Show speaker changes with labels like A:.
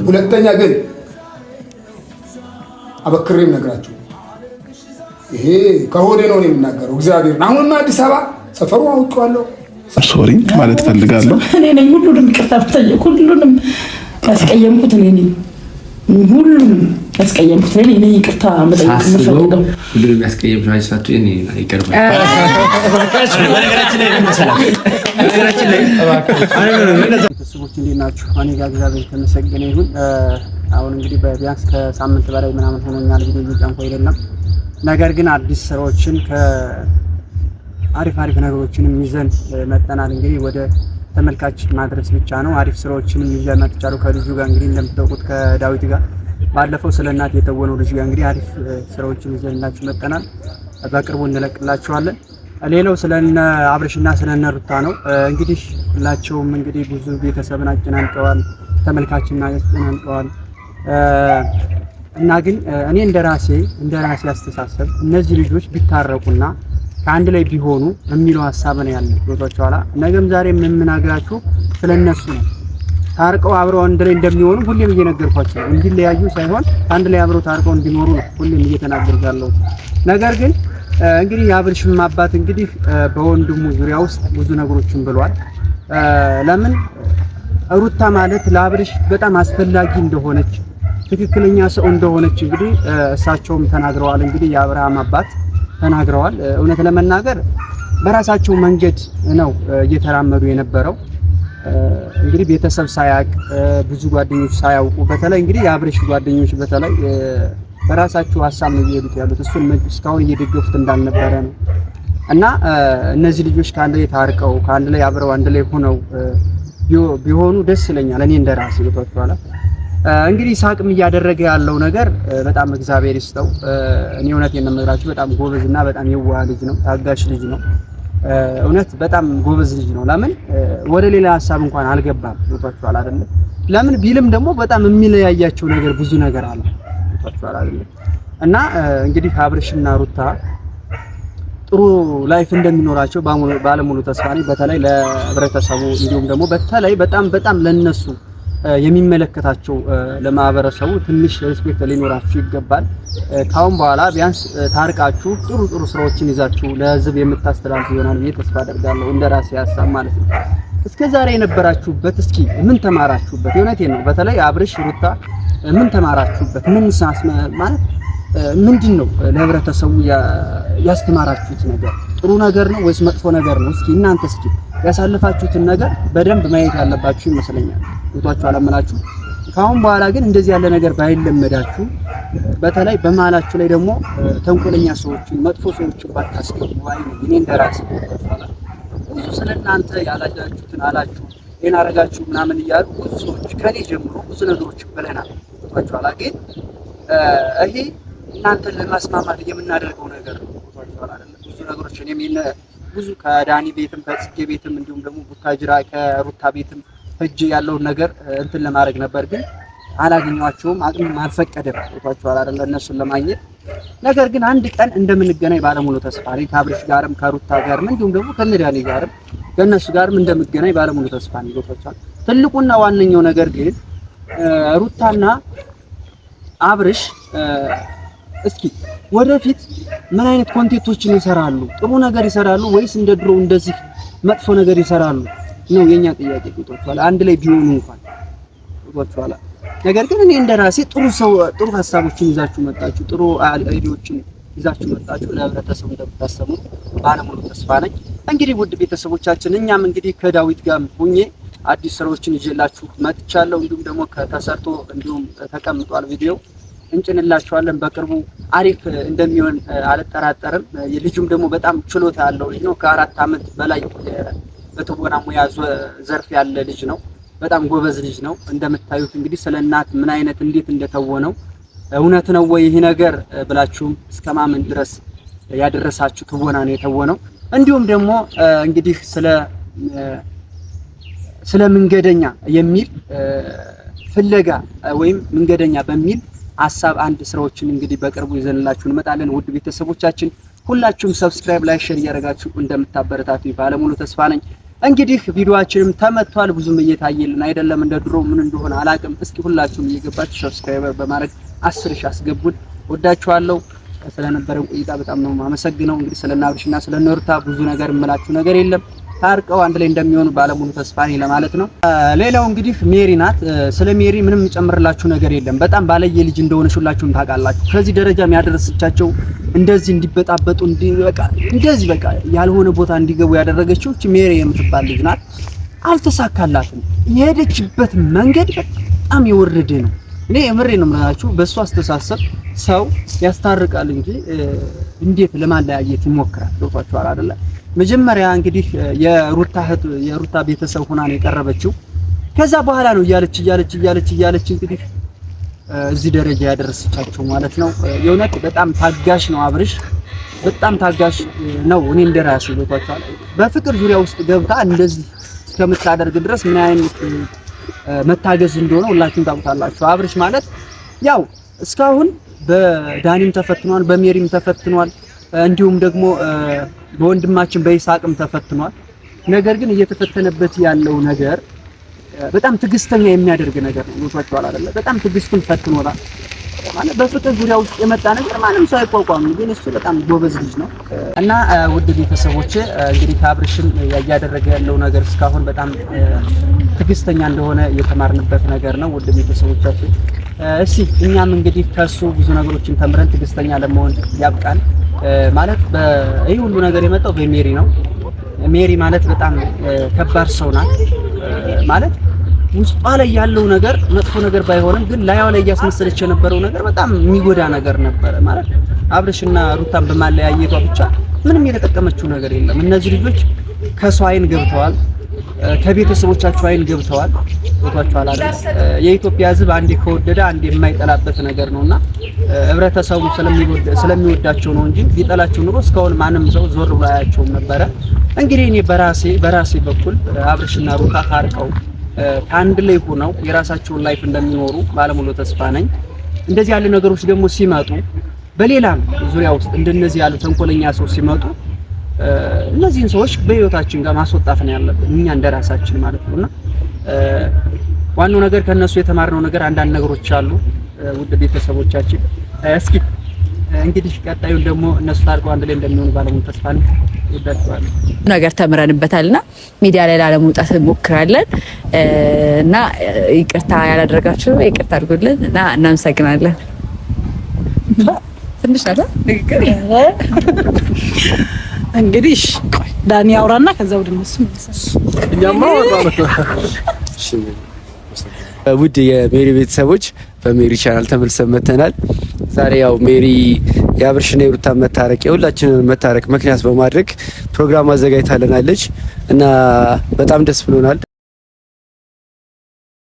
A: ሁለተኛ ግን አበክሬም ነግራችሁ ይሄ ከሆዴ ነው የምናገረው። እግዚአብሔር አሁንማ አዲስ አበባ ሰፈሩ አውቀዋለሁ።
B: ሶሪ ማለት ፈልጋለሁ።
C: እኔ ነኝ ሁሉንም ይቅርታ ብጠይቅ ሁሉንም ያስቀየምኩት እኔ ነኝ። ሁሉንም ያስቀየምኩት እኔ ነኝ። ይቅርታ መጠየቅ የምፈልገው
D: ሁሉንም ያስቀየምኩት አይሳቱ እኔ ይቀርባል።
E: ቤተሰቦች እንዴት ናችሁ? እኔ ጋር እግዚአብሔር የተመሰገነ ይሁን። አሁን እንግዲህ ቢያንስ ከሳምንት በላይ ምናምን ሆኖኛል ቪዲዮ እየጫንኩ አይደለም። ነገር ግን አዲስ ስራዎችን አሪፍ ነገሮችንም ይዘን መጥተናል። እንግዲህ ወደ ተመልካች ማድረስ ብቻ ነው። አሪፍ ስራዎችንም ይዘን መጥቻለሁ ከልጁ ጋር እንግዲህ እንደምታውቁት ከዳዊት ጋር ባለፈው ስለ እናት የተወነው ልጅ ጋር እንግዲህ አሪፍ ስራዎችን ይዘንላችሁ መጥተናል። በቅርቡ እንለቅላችኋለን። ሌላው ስለነ አብርሽና ስለነ ሩታ ነው። እንግዲህ ሁላቸውም እንግዲህ ብዙ ቤተሰብን አጨናንቀዋል፣ ተመልካችና አጨናንቀዋል። እና ግን እኔ እንደራሴ አስተሳሰብ እነዚህ ልጆች ቢታረቁና ከአንድ ላይ ቢሆኑ የሚለው ሐሳብ ነው ያለው። ወጣቻላ ነገም ዛሬም የምናገራችሁ ስለነሱ ነው። ታርቀው አብረው አንድ ላይ እንደሚሆኑ ሁሌም እየነገርኳቸው እንዲለያዩ ሳይሆን አንድ ላይ አብረው ታርቀው እንዲኖሩ ነው ሁሌም እየተናገርኩ ያለው። ነገር ግን እንግዲህ የአብርሽም አባት እንግዲህ በወንድሙ ዙሪያ ውስጥ ብዙ ነገሮችን ብሏል። ለምን ሩታ ማለት ለአብርሽ በጣም አስፈላጊ እንደሆነች ትክክለኛ ሰው እንደሆነች እንግዲህ እሳቸውም ተናግረዋል። እንግዲህ የአብርሃም አባት ተናግረዋል። እውነት ለመናገር በራሳቸው መንገድ ነው እየተራመዱ የነበረው። እንግዲህ ቤተሰብ ሳያውቅ ብዙ ጓደኞች ሳያውቁ በተለይ እንግዲህ የአብርሽ ጓደኞች በተለይ በራሳቸው ሐሳብ ነው እየሄዱት ያሉት። እሱን እስካሁን እየደገፉት እንዳልነበረ ነው። እና እነዚህ ልጆች ከአንድ ላይ ታርቀው ከአንድ ላይ አብረው አንድ ላይ ሆነው ቢሆኑ ደስ ይለኛል። እኔ እንደራሴ ወጣቷላ እንግዲህ ሳቅም እያደረገ ያለው ነገር በጣም እግዚአብሔር ይስጠው። እኔ እውነቴን ነው የምነግራችሁ በጣም ጎበዝና በጣም የዋህ ልጅ ነው። ታጋሽ ልጅ ነው። እውነት በጣም ጎበዝ ልጅ ነው። ለምን ወደ ሌላ ሐሳብ እንኳን አልገባም። ወጣቷላ አይደለ? ለምን ቢልም ደግሞ በጣም የሚለያያቸው ነገር ብዙ ነገር አለ። ወጣቷላ አይደለ? እና እንግዲህ አብርሽና ሩታ ጥሩ ላይፍ እንደሚኖራቸው ባለሙሉ ተስፋ ነኝ። በተለይ ለህብረተሰቡ እንዲሁም ደግሞ በተለይ በጣም ለነሱ የሚመለከታቸው ለማህበረሰቡ ትንሽ ሪስፔክት ሊኖራችሁ ይገባል። ካሁን በኋላ ቢያንስ ታርቃችሁ ጥሩ ስራዎችን ይዛችሁ ለህዝብ የምታስተላልፉ ይሆናል ብዬ ተስፋ አደርጋለሁ። እንደራሴ ሐሳብ ማለት ነው። እስከዛሬ የነበራችሁበት እስኪ ምን ተማራችሁበት? የእውነቴን ነው። በተለይ አብርሽ ሩታ ምን ተማራችሁበት? ምን ማለት ምንድነው ለህብረተሰቡ ያስተማራችሁት ነገር? ጥሩ ነገር ነው ወይስ መጥፎ ነገር ነው? እስኪ እናንተ ያሳለፋችሁትን ነገር በደንብ ማየት ያለባችሁ ይመስለኛል። ወጣችሁ አላመናችሁ። ካሁን በኋላ ግን እንደዚህ ያለ ነገር ባይለመዳችሁ፣ በተለይ በመሀላችሁ ላይ ደግሞ ተንኮለኛ ሰዎችን መጥፎ ሰዎችን ባታስገቡ ባይ ነው። እኔ እንደራሴ ብዙ ስለናንተ ያላጃችሁትን አላችሁ ይሄን አረጋችሁ ምናምን እያሉ ብዙ ሰዎች ከኔ ጀምሮ ብዙ ነገሮች ብለናል። ወጣችሁ አላ ግን ይሄ እናንተን ለማስማማት የምናደርገው ነገር ነው። ወጣችሁ አላ አይደለም። ብዙ ነገሮች እኔም ብዙ ከዳኒ ቤትም ከጽጌ ቤትም እንዲሁም ደግሞ ቡታጅራ ከሩታ ቤትም እጅ ያለውን ነገር እንትን ለማድረግ ነበር፣ ግን አላገኘኋቸውም። አቅምም አልፈቀደም። ወጣችሁ አይደል እነሱን ለማግኘት። ነገር ግን አንድ ቀን እንደምንገናኝ ባለሙሉ ተስፋ ነኝ። ከአብርሽ ጋርም ከሩታ ጋርም እንዲሁም ደግሞ ከነዳኒ ጋርም ከነሱ ጋርም እንደምንገናኝ ባለሙሉ ተስፋ ነኝ። ወጣችሁ ትልቁና ዋነኛው ነገር ግን ሩታና አብርሽ እስኪ ወደፊት ምን አይነት ኮንቴንቶችን ይሰራሉ? ጥሩ ነገር ይሰራሉ ወይስ እንደ ድሮ እንደዚህ መጥፎ ነገር ይሰራሉ ነው የኛ ጥያቄ። ወጣችኋል አንድ ላይ ቢሆኑ እንኳን ወጣችኋል። ነገር ግን እኔ እንደራሴ ጥሩ ሐሳቦችን ይዛችሁ መጣችሁ፣ ጥሩ አይዲያዎችን ይዛችሁ መጣችሁ ለህብረተሰቡ እንደምታስተምሩ ባለሙሉ ተስፋ ነኝ። እንግዲህ ውድ ቤተሰቦቻችን እኛም እንግዲህ ከዳዊት ጋር ሆኜ አዲስ ስራዎችን ይዤላችሁ መጥቻለሁ። እንዲሁም ደግሞ ከተሰርቶ እንዲሁም ተቀምጧል ቪዲዮ እንጭንላችኋለን። በቅርቡ አሪፍ እንደሚሆን አልጠራጠርም። የልጁም ደግሞ በጣም ችሎታ ያለው ልጅ ነው። ከ4 ዓመት በላይ በትወና ሙያ ዘርፍ ያለ ልጅ ነው። በጣም ጎበዝ ልጅ ነው። እንደምታዩት እንግዲህ ስለ እናት ምን አይነት እንዴት እንደተወነው እውነት ነው ወይ ይሄ ነገር ብላችሁም እስከማመን ድረስ ያደረሳችሁ ትወና ነው የተወነው። እንዲሁም ደግሞ እንግዲህ ስለ መንገደኛ የሚል ፍለጋ ወይም መንገደኛ በሚል ሐሳብ አንድ ስራዎችን እንግዲህ በቅርቡ ይዘንላችሁ እንመጣለን። ውድ ቤተሰቦቻችን ሁላችሁም ሰብስክራይብ፣ ላይክ፣ ሼር እያደረጋችሁ እንደምታበረታቱ ባለሙሉ ተስፋ ነኝ። እንግዲህ ቪዲዮአችንም ተመቷል። ብዙም እየታየልን አይደለም እንደ ድሮ ምን እንደሆነ አላቅም። እስኪ ሁላችሁም እየገባችሁ ሰብስክራይበር በማድረግ 10 ሺህ አስገቡን። ወዳችኋለሁ። ስለነበረን ቆይታ በጣም ነው የማመሰግነው። እንግዲህ ስለና አብርሽና ስለነ ሩታ ብዙ ነገር እምላችሁ ነገር የለም። ታርቀው አንድ ላይ እንደሚሆኑ ባለሙሉ ተስፋ ነኝ ለማለት ነው። ሌላው እንግዲህ ሜሪ ናት። ስለ ሜሪ ምንም ጨምርላችሁ ነገር የለም። በጣም ባለየ ልጅ እንደሆነች ሁላችሁም ታውቃላችሁ። ከዚህ ደረጃ የሚያደርሳቸው እንደዚህ እንዲበጣበጡ እንደዚህ በቃ ያልሆነ ቦታ እንዲገቡ ያደረገችው ሜሪ የምትባል ልጅ ናት። አልተሳካላትም። የሄደችበት መንገድ በጣም የወረደ ነው። እኔ የምሬ ነው የምላችሁ። በእሱ አስተሳሰብ ሰው ያስታርቃል እንጂ እንዴት ለማለያየት ይሞክራል? ዶክተር አይደለ? መጀመሪያ እንግዲህ የሩታ ቤተሰብ ሆና ነው የቀረበችው። ከዛ በኋላ ነው እያለች እንግዲህ እዚህ ደረጃ ያደረሰቻቸው ማለት ነው። የእውነት በጣም ታጋሽ ነው አብርሽ፣ በጣም ታጋሽ ነው። እኔ እንደራሴ ዶክተር በፍቅር ዙሪያ ውስጥ ገብታ እንደዚህ እስከምታደርግ ድረስ ምን አይነት መታገዝ እንደሆነ ሁላችሁም ታውቃላችሁ። አብርሽ ማለት ያው እስካሁን በዳኒም ተፈትኗል፣ በሜሪም ተፈትኗል፣ እንዲሁም ደግሞ በወንድማችን በይሳቅም ተፈትኗል። ነገር ግን እየተፈተነበት ያለው ነገር በጣም ትዕግስተኛ የሚያደርግ ነገር ነው። ወጥቷል አይደለ? በጣም ትዕግስቱን ፈትኖታል ማለት በፍቅር ዙሪያ ውስጥ የመጣ ነገር ማንም ሰው አይቋቋም። ግን እሱ በጣም ጎበዝ ልጅ ነው እና ውድ ቤተሰቦቼ እንግዲህ ከአብርሽም ያያደረገ ያለው ነገር እስካሁን በጣም ትዕግስተኛ እንደሆነ የተማርንበት ነገር ነው። ውድ ቤተሰቦቻችን እሺ እኛም እንግዲህ ከሱ ብዙ ነገሮችን ተምረን ትዕግስተኛ ለመሆን ያብቃን። ማለት ይሄ ሁሉ ነገር የመጣው በሜሪ ነው። ሜሪ ማለት በጣም ከባድ ሰው ናት። ማለት ውስጧ ላይ ያለው ነገር መጥፎ ነገር ባይሆንም ግን ላይዋ ላይ እያስመሰለች የነበረው ነገር በጣም የሚጎዳ ነገር ነበረ። ማለት አብርሽና ሩታን በማለያየቷ ብቻ ምንም የተጠቀመችው ነገር የለም። እነዚህ ልጆች ከሷ አይን ገብተዋል፣ ከቤተሰቦቻቸው አይን ገብተዋል። ወጥቷቸዋል አይደል? የኢትዮጵያ ሕዝብ አንዴ ከወደደ አንዴ የማይጠላበት ነገር ነውና ህብረተሰቡ ስለሚወዳቸው ነው እንጂ ቢጠላቸው ኑሮ እስካሁን ማንም ሰው ዞር ብሎ አያቸውም ነበረ። እንግዲህ እኔ በራሴ በኩል አብርሽና ሩታ ታርቀው አንድ ላይ ሆነው የራሳቸውን ላይፍ እንደሚኖሩ ባለሙሉ ተስፋ ነኝ። እንደዚህ ያሉ ነገሮች ደግሞ ሲመጡ በሌላም ዙሪያ ውስጥ እንደነዚህ ያሉ ተንኮለኛ ሰው ሲመጡ እነዚህን ሰዎች በህይወታችን ጋር ማስወጣት ነው ያለብን እኛ እንደራሳችን ማለት ነውና ዋናው ነገር ከነሱ የተማርነው ነገር አንዳንድ ነገሮች አሉ። ውድ ቤተሰቦቻችን እስኪ እንግዲህ ቀጣዩን ደግሞ እነሱ ታርቀው አንድ ላይ እንደሚሆኑ ባለሙሉ ተስፋ ነኝ። ይደርሳሉ
F: ነገር ተምረንበታልና ሚዲያ ላይ ላለመውጣት እንሞክራለን እና ይቅርታ ያላደረጋችሁ ይቅርታ አድርጉልን እና እናመሰግናለን። ትንሽ ናታ ንግግር እንግዲህ ዳኒ አውራና ከዛ ወደ እነሱ
D: ውድ የሜሪ ቤተሰቦች በሜሪ ቻናል ተመልሰን መተናል። ዛሬ ያው ሜሪ የአብርሽና የሩታ መታረቅ የሁላችንን መታረቅ ምክንያት በማድረግ ፕሮግራም አዘጋጅታለናለች እና በጣም ደስ ብሎናል።